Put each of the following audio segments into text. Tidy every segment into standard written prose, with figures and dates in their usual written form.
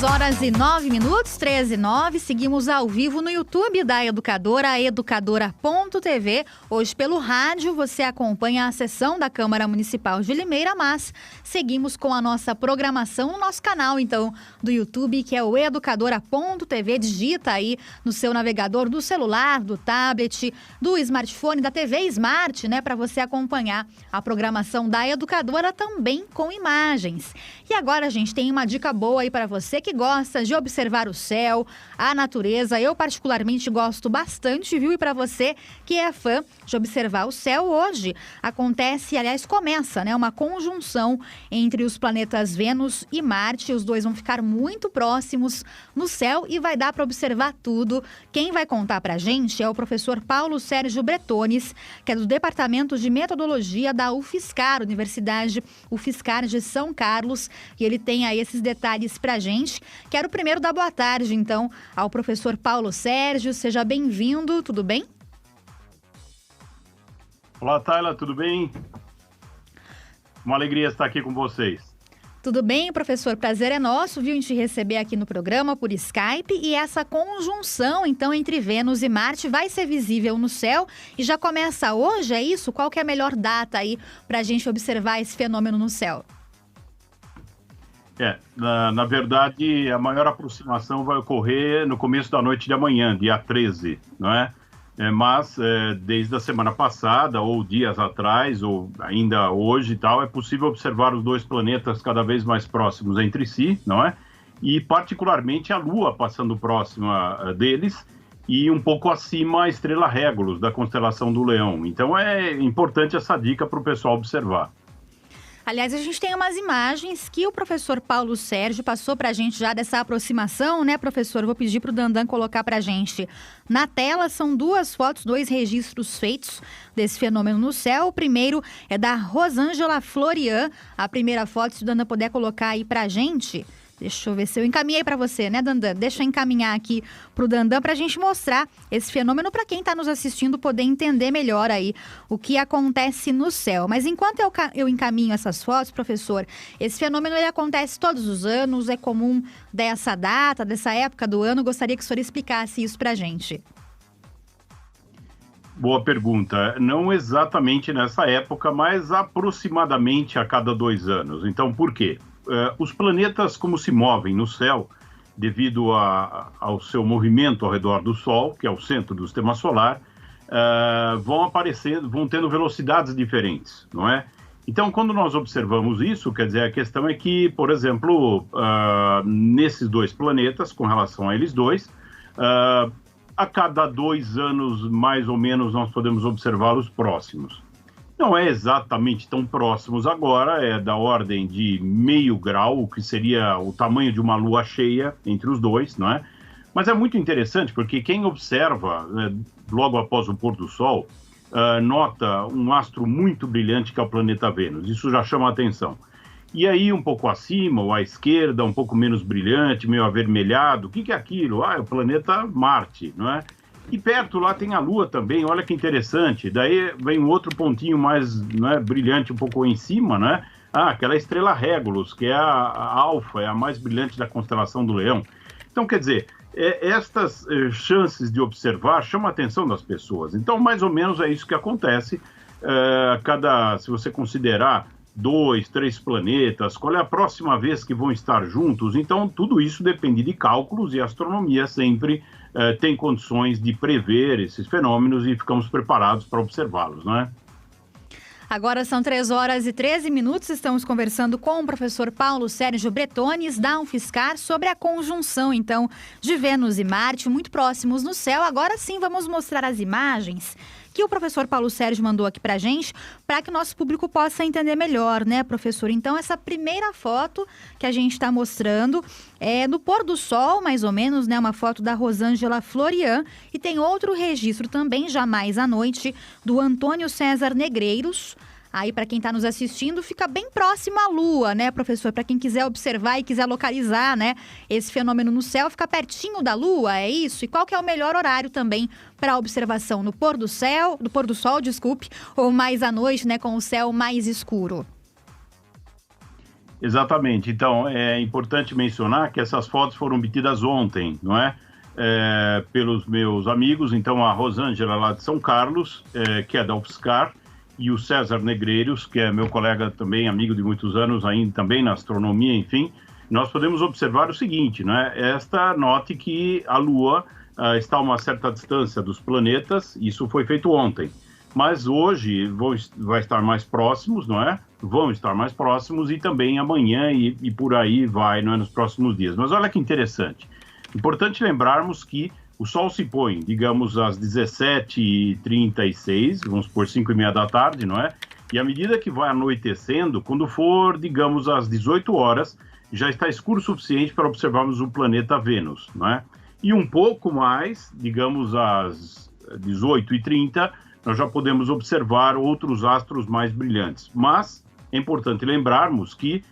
13h09, 13h09, seguimos ao vivo no YouTube da Educadora, educadora.tv. Hoje pelo rádio você acompanha a sessão da Câmara Municipal de Limeira, mas seguimos com a nossa programação no nosso canal, então, do YouTube, que é o educadora.tv. Digita aí no seu navegador do celular, do tablet, do smartphone, da TV Smart, né, para você acompanhar a programação da Educadora também com imagens. E agora, gente, tem uma dica boa aí para você que gosta de observar o céu, a natureza. Eu particularmente gosto bastante, viu? E para você que é fã de observar o céu, hoje acontece, aliás, começa, né, uma conjunção entre os planetas Vênus e Marte. Os dois vão ficar muito próximos no céu e vai dar para observar tudo. Quem vai contar para a gente é o professor Paulo Sérgio Bretones, que é do Departamento de Metodologia da UFSCar, Universidade UFSCar de São Carlos, e ele tem aí esses detalhes para a gente. Quero primeiro dar boa tarde, então, ao professor Paulo Sérgio. Seja bem-vindo, tudo bem? Olá, Tayla, tudo bem? Uma alegria estar aqui com vocês. Tudo bem, professor? Prazer é nosso, viu, em te receber aqui no programa por Skype. E essa conjunção, então, entre Vênus e Marte vai ser visível no céu e já começa hoje, é isso? Qual que é a melhor data aí para a gente observar esse fenômeno no céu? Na verdade, a maior aproximação vai ocorrer no começo da noite de amanhã, dia 13, não é? Mas desde a semana passada, ou dias atrás, ou ainda hoje e tal, é possível observar os dois planetas cada vez mais próximos entre si, não é? E particularmente a Lua passando próxima deles e um pouco acima a estrela Régulus, da constelação do Leão. Então é importante essa dica para o pessoal observar. Aliás, a gente tem umas imagens que o professor Paulo Sérgio passou para a gente já dessa aproximação, né, professor? Vou pedir para o Dandan colocar para a gente na tela. São duas fotos, dois registros feitos desse fenômeno no céu. O primeiro é da Rosângela Florian. A primeira foto, se o Dandan puder colocar aí para a gente. Deixa eu ver se eu encaminhei para você, né, Dandan? Deixa eu encaminhar aqui para o Dandan para a gente mostrar esse fenômeno para quem está nos assistindo poder entender melhor aí o que acontece no céu. Mas enquanto eu encaminho essas fotos, professor, esse fenômeno ele acontece todos os anos, é comum dessa data, dessa época do ano. Gostaria que o senhor explicasse isso para a gente. Boa pergunta. Não exatamente nessa época, mas aproximadamente a cada 2 anos. Então, por quê? Os planetas, como se movem no céu, devido ao seu movimento ao redor do Sol, que é o centro do sistema solar, vão aparecendo, vão tendo velocidades diferentes, não é? Então, quando nós observamos isso, quer dizer, a questão é que, por exemplo, nesses dois planetas, com relação a eles dois, a cada 2 anos, mais ou menos, nós podemos observá-los próximos. Não é exatamente tão próximos agora, é da ordem de meio grau, que seria o tamanho de uma lua cheia entre os dois, não é? Mas é muito interessante porque quem observa, logo após o pôr do sol, nota um astro muito brilhante que é o planeta Vênus. Isso já chama a atenção. E aí, um pouco acima, ou à esquerda, um pouco menos brilhante, meio avermelhado. O que é aquilo? É o planeta Marte, não é? E perto lá tem a Lua também, olha que interessante. Daí vem um outro pontinho mais, né, brilhante um pouco em cima, né? Aquela estrela Régulus, que é a Alfa, é a mais brilhante da constelação do Leão. Então, quer dizer, estas chances de observar chamam a atenção das pessoas. Então, mais ou menos é isso que acontece. Se você considerar 2, 3 planetas, qual é a próxima vez que vão estar juntos? Então, tudo isso depende de cálculos e a astronomia sempre tem condições de prever esses fenômenos e ficamos preparados para observá-los, não é? Agora são 13h13, estamos conversando com o professor Paulo Sérgio Bretones, da UFSCar, sobre a conjunção, então, de Vênus e Marte, muito próximos no céu. Agora sim, vamos mostrar as imagens que o professor Paulo Sérgio mandou aqui pra gente, para que o nosso público possa entender melhor, né, professor? Então, essa primeira foto que a gente está mostrando é no pôr do sol, mais ou menos, né, uma foto da Rosângela Florian, e tem outro registro também, já mais à noite, do Antônio César Negreiros. Aí, para quem está nos assistindo, fica bem próximo à Lua, né, professor? Para quem quiser observar e quiser localizar, né, esse fenômeno no céu, fica pertinho da Lua, é isso? E qual que é o melhor horário também para observação? No pôr do sol, desculpe, ou mais à noite, né, com o céu mais escuro? Exatamente. Então, é importante mencionar que essas fotos foram obtidas ontem, não é? Pelos meus amigos. Então, a Rosângela, lá de São Carlos, que é da UFSCar, e o César Negreiros, que é meu colega também, amigo de muitos anos, ainda também na astronomia, enfim. Nós podemos observar o seguinte, né? Note que a Lua está a uma certa distância dos planetas, isso foi feito ontem. Mas hoje vai estar mais próximos, não é? Vão estar mais próximos e também amanhã e por aí vai, não é? Nos próximos dias. Mas olha que interessante. Importante lembrarmos que o Sol se põe, digamos, às 17h36, vamos por 5h30 da tarde, não é? E à medida que vai anoitecendo, quando for, digamos, às 18 horas, já está escuro o suficiente para observarmos o planeta Vênus, não é? E um pouco mais, digamos, às 18h30, nós já podemos observar outros astros mais brilhantes. Mas é importante lembrarmos que,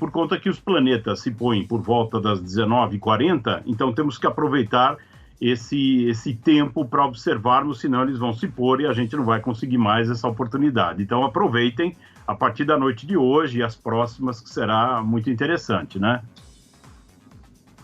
por conta que os planetas se põem por volta das 19h40, então temos que aproveitar esse tempo para observarmos, senão eles vão se pôr e a gente não vai conseguir mais essa oportunidade. Então aproveitem a partir da noite de hoje e as próximas, que será muito interessante, né?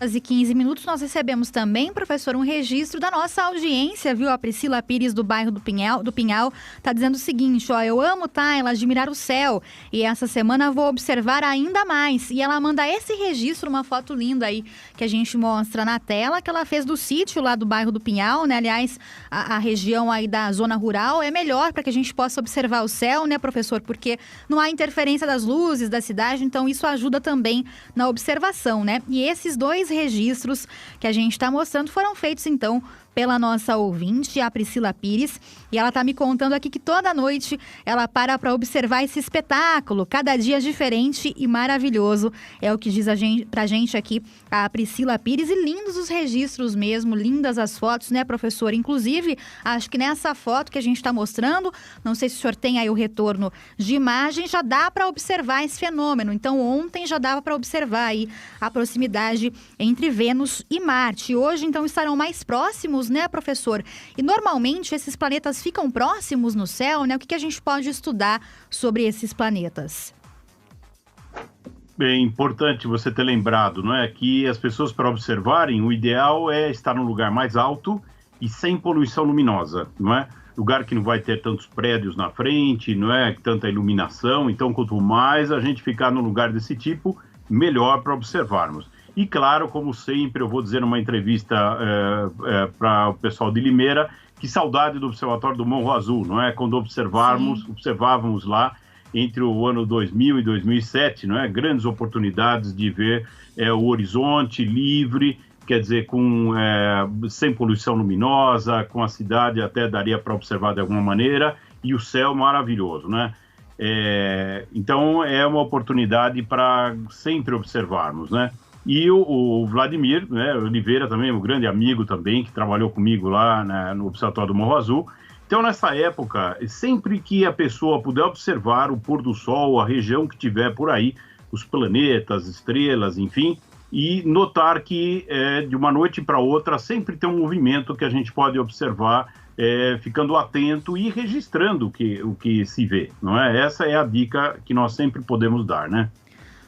Às 15 minutos nós recebemos também, professor, um registro da nossa audiência, viu? A Priscila Pires, do bairro do Pinhal, tá dizendo o seguinte, ó: eu amo, Tayla, admirar o céu, e essa semana vou observar ainda mais. E ela manda esse registro, uma foto linda aí, que a gente mostra na tela, que ela fez do sítio lá do bairro do Pinhal, né? Aliás, a região aí da zona rural é melhor para que a gente possa observar o céu, né, professor? Porque não há interferência das luzes da cidade, então isso ajuda também na observação, né? E esses dois registros que a gente está mostrando foram feitos, então, pela nossa ouvinte, a Priscila Pires, e ela está me contando aqui que toda noite ela para observar esse espetáculo, cada dia diferente e maravilhoso, é o que diz pra gente aqui a Priscila Pires, e lindos os registros mesmo, lindas as fotos, né, professor? Inclusive, acho que nessa foto que a gente está mostrando, não sei se o senhor tem aí o retorno de imagem, já dá para observar esse fenômeno. Então, ontem já dava para observar aí a proximidade entre Vênus e Marte. Hoje, então, estarão mais próximos, né, professor? E normalmente esses planetas ficam próximos no céu, né? O que a gente pode estudar sobre esses planetas? Bem, importante você ter lembrado, não é? Que as pessoas, para observarem, o ideal é estar num lugar mais alto e sem poluição luminosa, não é? Lugar que não vai ter tantos prédios na frente, não é? Tanta iluminação. Então, quanto mais a gente ficar num lugar desse tipo, melhor para observarmos. E claro, como sempre, eu vou dizer numa entrevista para o pessoal de Limeira, que saudade do Observatório do Morro Azul, não é? Quando observávamos lá entre o ano 2000 e 2007, não é? Grandes oportunidades de ver o horizonte livre, quer dizer, sem poluição luminosa, com a cidade até daria para observar de alguma maneira, e o céu maravilhoso, né? Então, é uma oportunidade para sempre observarmos, né? E o Vladimir, né, Oliveira também, um grande amigo também, que trabalhou comigo lá no Observatório do Morro Azul. Então, nessa época, sempre que a pessoa puder observar o pôr do sol, a região que tiver por aí, os planetas, estrelas, enfim, e notar que de uma noite para outra sempre tem um movimento que a gente pode observar, ficando atento e registrando o que se vê, não é? Essa é a dica que nós sempre podemos dar, né?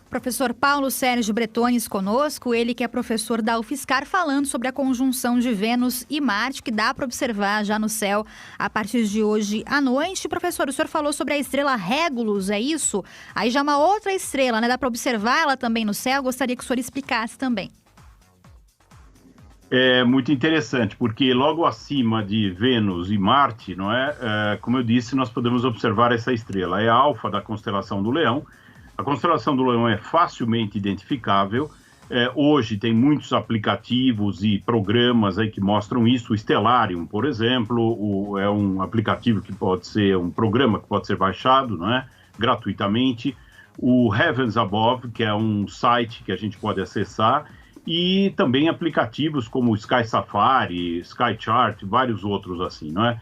Professor Paulo Sérgio Bretones conosco, ele que é professor da UFSCar, falando sobre a conjunção de Vênus e Marte, que dá para observar já no céu a partir de hoje à noite. Professor, o senhor falou sobre a estrela Régulus, é isso? Aí já é uma outra estrela, né? Dá para observar ela também no céu? Gostaria que o senhor explicasse também. É muito interessante, porque logo acima de Vênus e Marte, não é? Como eu disse, nós podemos observar essa estrela. É a Alfa da constelação do Leão. A constelação do Leão é facilmente identificável. Hoje tem muitos aplicativos e programas aí que mostram isso. O Stellarium, por exemplo, é um aplicativo que pode ser um programa que pode ser baixado, não é? Gratuitamente. O Heavens Above, que é um site que a gente pode acessar, e também aplicativos como o Sky Safari, Sky Chart, vários outros assim, não é?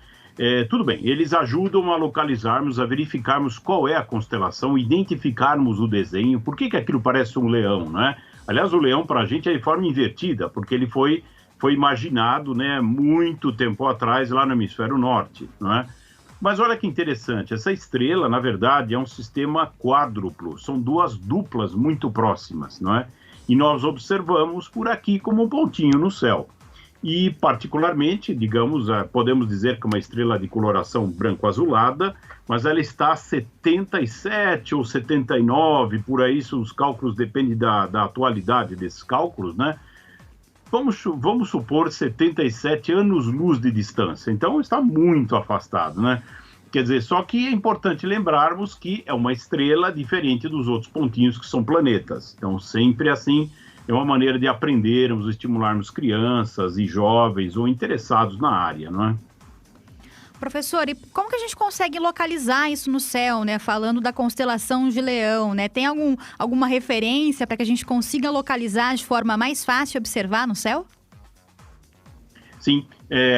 Tudo bem, eles ajudam a localizarmos, a verificarmos qual é a constelação, identificarmos o desenho, por que aquilo parece um leão, né? Aliás, o leão para a gente é de forma invertida, porque ele foi imaginado, né, muito tempo atrás lá no hemisfério norte, não é? Mas olha que interessante, essa estrela, na verdade, é um sistema quádruplo, são duas duplas muito próximas, não é? E nós observamos por aqui como um pontinho no céu. E, particularmente, digamos, podemos dizer que uma estrela de coloração branco-azulada, mas ela está a 77 ou 79, por aí, os cálculos dependem da atualidade desses cálculos, né? Vamos supor 77 anos-luz de distância, então está muito afastado, né? Quer dizer, só que é importante lembrarmos que é uma estrela diferente dos outros pontinhos que são planetas. Então, sempre assim, é uma maneira de aprendermos, estimularmos crianças e jovens ou interessados na área, não é? Professor, e como que a gente consegue localizar isso no céu, né? Falando da constelação de Leão, né? Tem alguma referência para que a gente consiga localizar de forma mais fácil observar no céu? Sim,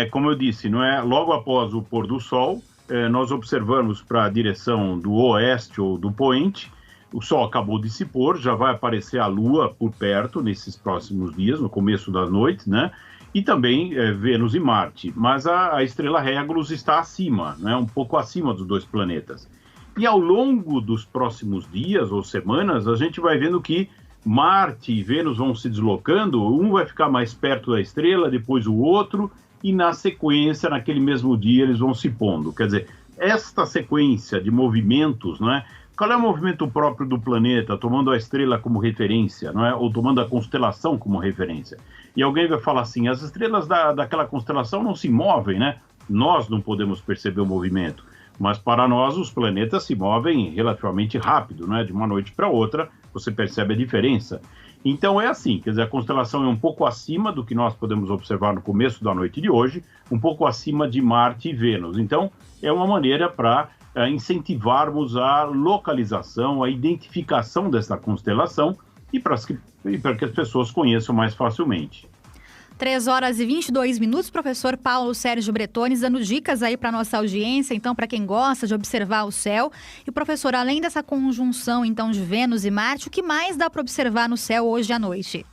como eu disse, não é? Logo após o pôr do sol, nós observamos para a direção do oeste ou do poente. O sol acabou de se pôr, já vai aparecer a lua por perto nesses próximos dias, no começo da noite, né? E também Vênus e Marte. Mas a estrela Régulus está acima, né? Um pouco acima dos dois planetas. E ao longo dos próximos dias ou semanas, a gente vai vendo que Marte e Vênus vão se deslocando, um vai ficar mais perto da estrela, depois o outro, e na sequência, naquele mesmo dia, eles vão se pondo. Quer dizer, esta sequência de movimentos, não é? Qual é o movimento próprio do planeta, tomando a estrela como referência, não é? Ou tomando a constelação como referência? E alguém vai falar assim, as estrelas daquela constelação não se movem, né? Nós não podemos perceber o movimento, mas para nós os planetas se movem relativamente rápido, né? De uma noite para outra, você percebe a diferença. Então é assim, quer dizer, a constelação é um pouco acima do que nós podemos observar no começo da noite de hoje, um pouco acima de Marte e Vênus. Então é uma maneira para incentivarmos a localização, a identificação dessa constelação e para que as pessoas conheçam mais facilmente. 3h22, professor Paulo Sérgio Bretones, dando dicas aí para nossa audiência, então, para quem gosta de observar o céu. E, professor, além dessa conjunção, então, de Vênus e Marte, o que mais dá para observar no céu hoje à noite?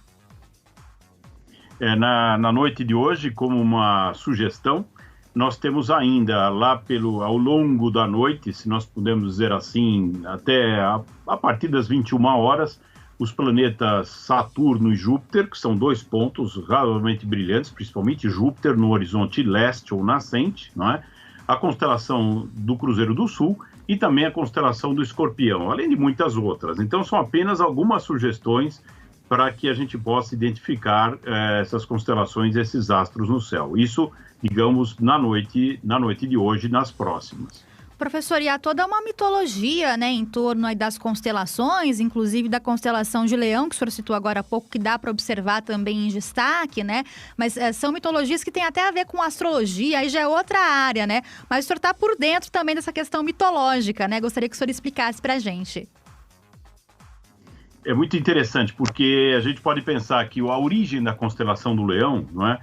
Na noite de hoje, como uma sugestão, nós temos ainda lá ao longo da noite, se nós pudermos dizer assim, até a partir das 21 horas, os planetas Saturno e Júpiter, que são dois pontos razoavelmente brilhantes, principalmente Júpiter no horizonte leste ou nascente, não é? A constelação do Cruzeiro do Sul e também a constelação do Escorpião, além de muitas outras. Então, são apenas algumas sugestões para que a gente possa identificar essas constelações, esses astros no céu. Isso, digamos, na noite de hoje e nas próximas. Professor, e há toda uma mitologia, né, em torno aí das constelações, inclusive da constelação de Leão, que o senhor citou agora há pouco, que dá para observar também em destaque, né? Mas são mitologias que têm até a ver com astrologia, aí já é outra área, né? Mas o senhor está por dentro também dessa questão mitológica, né? Gostaria que o senhor explicasse para a gente. É muito interessante, porque a gente pode pensar que a origem da constelação do Leão, não é?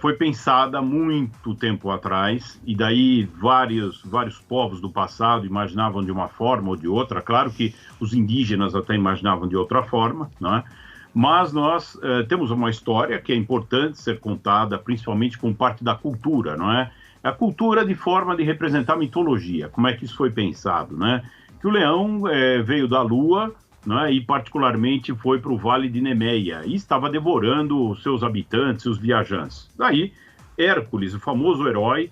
Foi pensada há muito tempo atrás, e daí vários povos do passado imaginavam de uma forma ou de outra. Claro que os indígenas até imaginavam de outra forma, não é? Mas nós temos uma história que é importante ser contada, principalmente com parte da cultura, não é? A cultura de forma de representar mitologia. Como é que isso foi pensado, né? Que o leão veio da lua, né, e particularmente foi para o Vale de Nemeia e estava devorando os seus habitantes, os viajantes. Daí, Hércules, o famoso herói,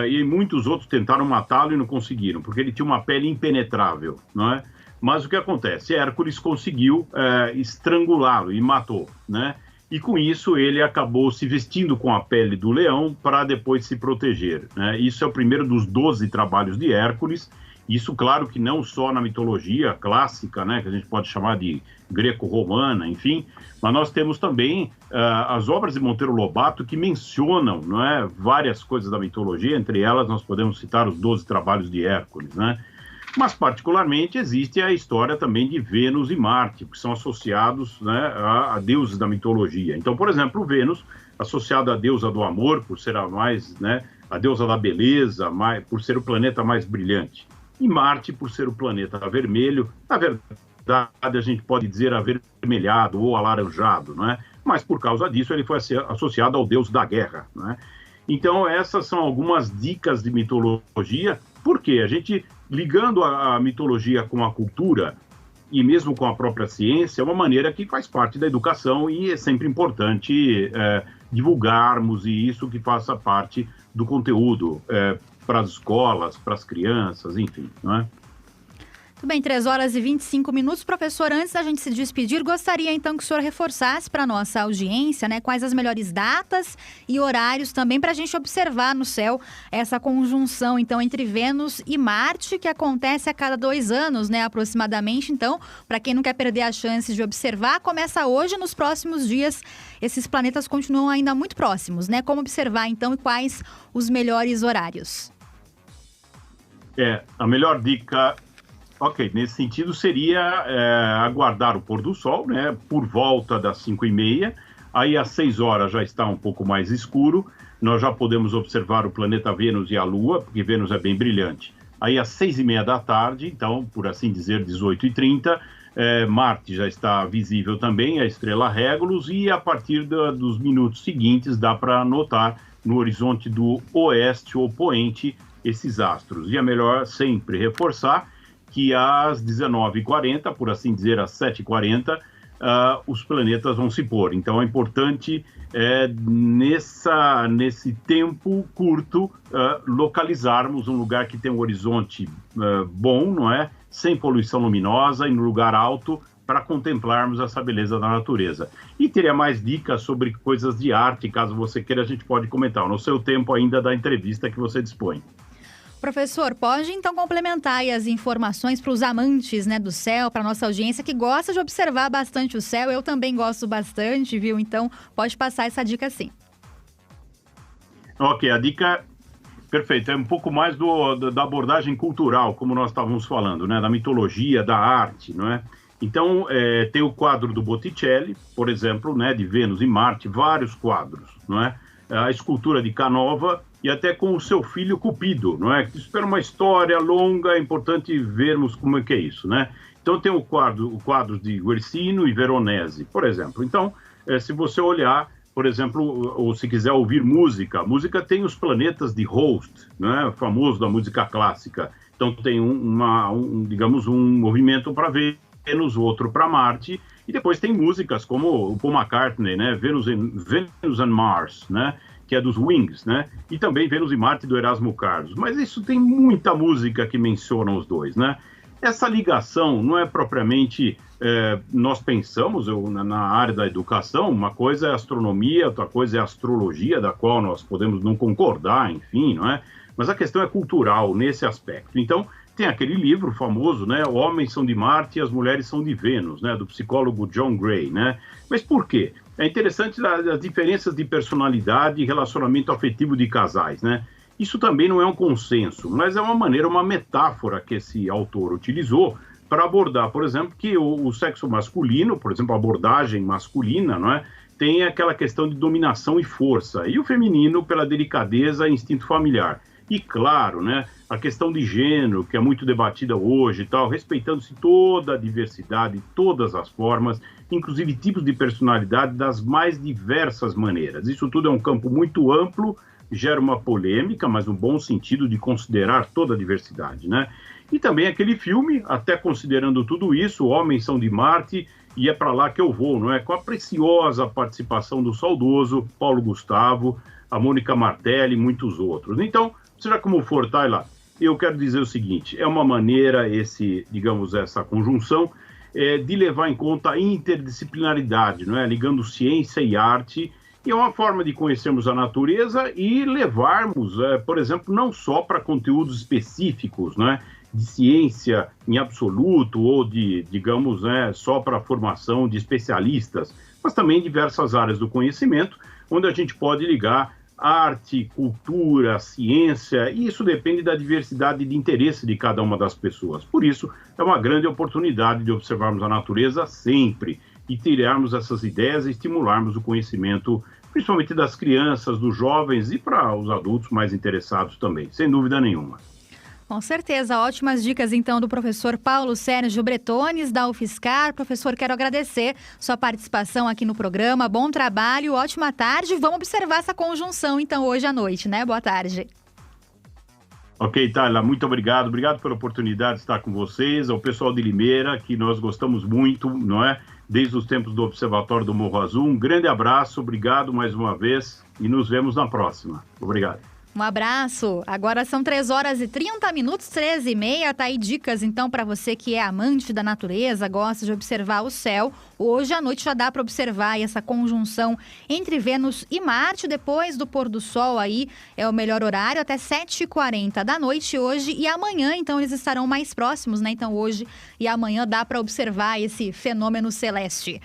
e muitos outros tentaram matá-lo e não conseguiram, porque ele tinha uma pele impenetrável, não é? Mas o que acontece? Hércules conseguiu estrangulá-lo e matou, né? E com isso ele acabou se vestindo com a pele do leão para depois se proteger, né? Isso é o primeiro dos 12 trabalhos de Hércules. Isso, claro, que não só na mitologia clássica, né, que a gente pode chamar de greco-romana, enfim, mas nós temos também as obras de Monteiro Lobato que mencionam, não é, várias coisas da mitologia, entre elas nós podemos citar os 12 trabalhos de Hércules, né? Mas, particularmente, existe a história também de Vênus e Marte, que são associados, né, a deuses da mitologia. Então, por exemplo, Vênus, associada à deusa do amor, por ser a deusa da beleza, por ser o planeta mais brilhante. E Marte, por ser o planeta vermelho, na verdade, a gente pode dizer avermelhado ou alaranjado, não é? Mas por causa disso ele foi associado ao deus da guerra, não é? Então essas são algumas dicas de mitologia Por quê? A gente, ligando a mitologia com a cultura e mesmo com a própria ciência, é uma maneira que faz parte da educação e é sempre importante divulgarmos e isso que faça parte do conteúdo para as escolas, para as crianças, enfim, não é? Tudo bem, 3h25. Professor, antes da gente se despedir, gostaria então que o senhor reforçasse para a nossa audiência, né, quais as melhores datas e horários também para a gente observar no céu essa conjunção, então, entre Vênus e Marte, que acontece a cada 2 anos, né, aproximadamente. Então, para quem não quer perder a chance de observar, começa hoje, nos próximos dias, esses planetas continuam ainda muito próximos, né? Como observar, então, e quais os melhores horários? A melhor dica... Ok, nesse sentido seria aguardar o pôr do sol, né, por volta das 5h30, aí às 6 horas já está um pouco mais escuro, nós já podemos observar o planeta Vênus e a Lua, porque Vênus é bem brilhante. Aí às 6h30 da tarde, então, por assim dizer, 18h30, Marte já está visível também, a estrela Régulus, e a partir dos minutos seguintes dá para notar no horizonte do oeste ou poente esses astros. E é melhor sempre reforçar que às 19h40, por assim dizer, às 7h40, os planetas vão se pôr. Então é importante, nesse tempo curto, localizarmos um lugar que tem um horizonte bom, não é? Sem poluição luminosa e no lugar alto, para contemplarmos essa beleza da natureza. E teria mais dicas sobre coisas de arte, caso você queira, a gente pode comentar no seu tempo ainda da entrevista que você dispõe. Professor, pode então complementar aí as informações para os amantes, né, do céu, para a nossa audiência que gosta de observar bastante o céu. Eu também gosto bastante, viu? Então, pode passar essa dica sim. Ok, a dica... Perfeito, é um pouco mais da abordagem cultural, como nós estávamos falando, né? Da mitologia, da arte, não é? Então, tem o quadro do Botticelli, por exemplo, né? De Vênus e Marte, vários quadros, não é? A escultura de Canova e até com o seu filho Cupido, não é? Isso é uma história longa, é importante vermos como é que é isso, né? Então tem o quadro de Guercino e Veronese, por exemplo. Então, se você olhar, por exemplo, ou se quiser ouvir música, a música tem os planetas de Holst, né? Famoso da música clássica. Então tem digamos, um movimento para Vênus, outro para Marte, e depois tem músicas como o Paul McCartney, né? Venus and Mars, né? Que é dos Wings, né? E também Vênus e Marte do Erasmo Carlos. Mas isso tem muita música que menciona os dois, né? Essa ligação não é propriamente... nós pensamos, na área da educação, uma coisa é astronomia, outra coisa é astrologia, da qual nós podemos não concordar, enfim, não é? Mas a questão é cultural nesse aspecto. Então, tem aquele livro famoso, né? Homens são de Marte e as mulheres são de Vênus, né? Do psicólogo John Gray, né? Mas por quê? É interessante as diferenças de personalidade e relacionamento afetivo de casais, né? Isso também não é um consenso, mas é uma metáfora que esse autor utilizou para abordar, por exemplo, que o sexo masculino, por exemplo, a abordagem masculina, não é? Tem aquela questão de dominação e força, e o feminino pela delicadeza e instinto familiar. E claro, né, a questão de gênero, que é muito debatida hoje e tal, respeitando-se toda a diversidade, todas as formas, inclusive tipos de personalidade das mais diversas maneiras. Isso tudo é um campo muito amplo, gera uma polêmica, mas no bom sentido de considerar toda a diversidade, né? E também aquele filme, até considerando tudo isso, Homens são de Marte e é para lá que eu vou, não é? Com a preciosa participação do saudoso Paulo Gustavo, a Mônica Martelli e muitos outros. Então, seja como for, Tayla, eu quero dizer o seguinte, é uma maneira, essa conjunção, de levar em conta a interdisciplinaridade, não é? Ligando ciência e arte, e é uma forma de conhecermos a natureza e levarmos, por exemplo, não só para conteúdos específicos, não é? De ciência em absoluto ou digamos, só para a formação de especialistas, mas também diversas áreas do conhecimento, onde a gente pode ligar arte, cultura, ciência, e isso depende da diversidade de interesse de cada uma das pessoas. Por isso, é uma grande oportunidade de observarmos a natureza sempre e tirarmos essas ideias e estimularmos o conhecimento, principalmente das crianças, dos jovens e para os adultos mais interessados também, sem dúvida nenhuma. Com certeza, ótimas dicas então do professor Paulo Sérgio Bretones, da UFSCar. Professor, quero agradecer sua participação aqui no programa, bom trabalho, ótima tarde. Vamos observar essa conjunção então hoje à noite, né? Boa tarde. Ok, Tayla, muito obrigado. Obrigado pela oportunidade de estar com vocês, ao pessoal de Limeira, que nós gostamos muito, não é? Desde os tempos do Observatório do Morro Azul. Um grande abraço, obrigado mais uma vez e nos vemos na próxima. Obrigado. Um abraço. Agora são 3h30, 13h30. Tá aí dicas, então, para você que é amante da natureza, gosta de observar o céu. Hoje à noite já dá para observar essa conjunção entre Vênus e Marte. Depois do pôr do sol aí é o melhor horário, até 7h40 da noite hoje e amanhã. Então, eles estarão mais próximos, né? Então, hoje e amanhã dá para observar esse fenômeno celeste.